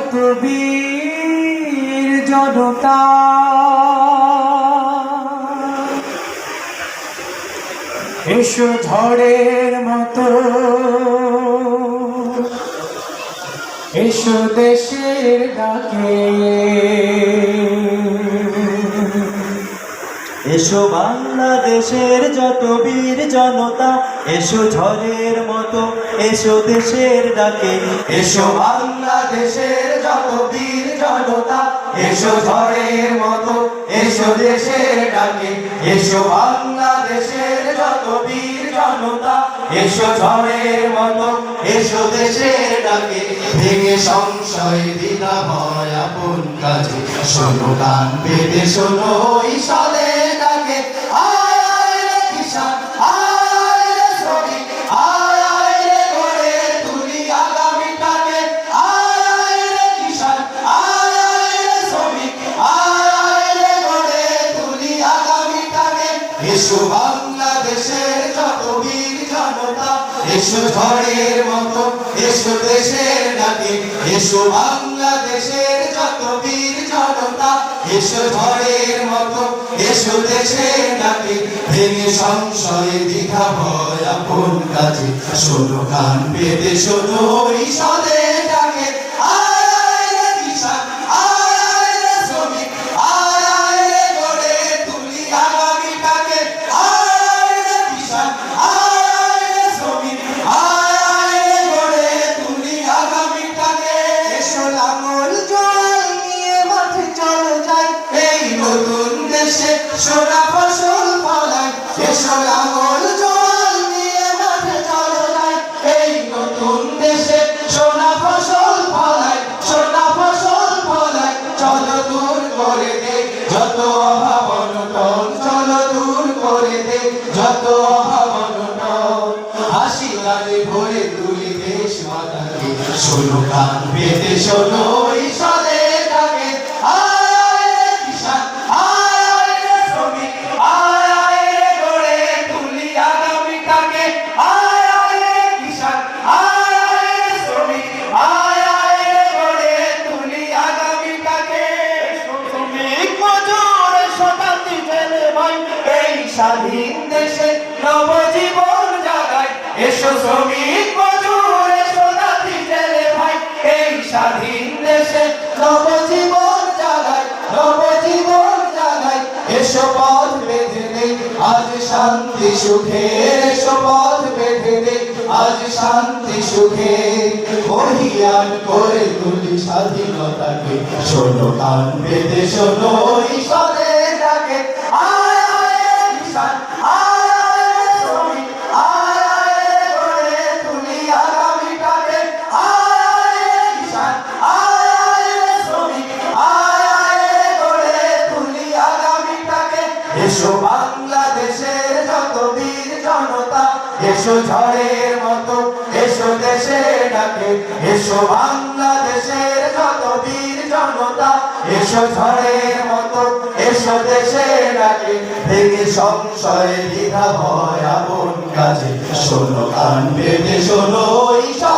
যত বীর জনতা এসো ঝড়ের মতো, এসো দেশের ডাকে, এসো বাংলাদেশের যত বীর জনতা, এসো ঝড়ের মতো, এসো দেশের ডাকে। এসো বাংলাদেশের যত বীর জনতা, এসো ঝড়ের মতো, এসো দেশের ডাকে। এসো বাংলাদেশের যত বীর জনতা, এসো ঝড়ের মতো, এসো দেশের ডাকে। ভেঙে সংশয় দ্বিধা ভয় আপন কাজে, শোনো গান বেঁধে শোনো ঈশ্বরে ডাকে। আয় আয় রে কিষান, আয় রে শ্রমিক, আয় আয় রে গড়ে তুলি আগামীটাকে। আয় আয় রে কিষান, আয় আয় রে শ্রমিক, আয় আয় রে গড়ে তুলি আগামীটাকে। এসো বাংলাদেশের যত বীর জনতা, এসো ঝড়ের মতো, এসো দেশের ডাকে। এসো বাংলাদেশের যত বীর জনতা, এসো ঝড়ের মতো, এসো দেশের ডাকে। ভেঙে সংশয় দ্বিধা ভয় আপন কাজে, শোনো গান বেঁধে শোনো ঈশ্বরের ডাকে। আয় আয় রে কিষান, আয় আয় রে শ্রমিক, আয় আয় রে গড়ে তুলি আগামীটাকে। আয় আয় রে কিষান, আয় আয় রে শ্রমিক, আয় আয় রে গড়ে তুলি আগামীটাকে। এসো লাঙল জল নিয়ে মাঠে চলো যাই, এই নতুন দেশে সোনা ফসল ফলাই। এসো লাঙল জল নিয়ে মাঠে চলো যাই, এই নতুন দেশে সোনা ফসল ফলাই, সোনা ফসল ফলাই। চলো দূর করে দে যত অভাব অনটন, চলো দূর করে দে যত অভাব অনটন। হাসি গানে ভরে তুলি দেশ মাতাকে, শোনো গান বেঁধে শোনো ঈশ্বরের ডাকে। আয় আয় রে কিষান, আয় আয় রে শ্রমিক, আয় আয় রে গড়ে তুলি আগামীটাকে। আয় আয় রে কিষান, আয় আয় রে শ্রমিক, আয় আয় রে গড়ে তুলি আগামীটাকে। শ্রমিক মজুর শতাব্দী ফেলে ভাই, এই স্বাধীন দেশে নবজীবন জাগায়। এসো শ্রমিক মজুর শতাব্দী ফেলে ভাই, এই স্বাধীন দেশে নবজীবন জাগায়, নবজীবন জাগায়। এসো পথ বেঁধে নেই আজ শান্তি সুখে, এসো পথ বেঁধে নেই আজ শান্তি সুখে। মহিয়ান করে তুলি স্বাধীনতাকে, শোনো গান বেঁধে শোনো ঈশ্বরের ডাকে। আয় আয় রে কিষান, আয় আয় রে শ্রমিক, আয় আয় রে গড়ে তুলি আগামীটাকে। আয় আয় রে কিষান, আয় আয় রে শ্রমিক, আয় আয় রে গড়ে তুলি আগামীটাকে। এসো বাংলাদেশের যত বীর জনতা, এসো ঝড়ের মতো, এসো দেশের ডাকে। এসো বাংলাদেশের যত বীর জনতা, এসো ঝড়ের মতো, এসো দেশের ডাকে। ভেঙে সংশয় দ্বিধা ভয় আপন কাজে, শোনো গান বেঁধে শোনো ঈশ্বর।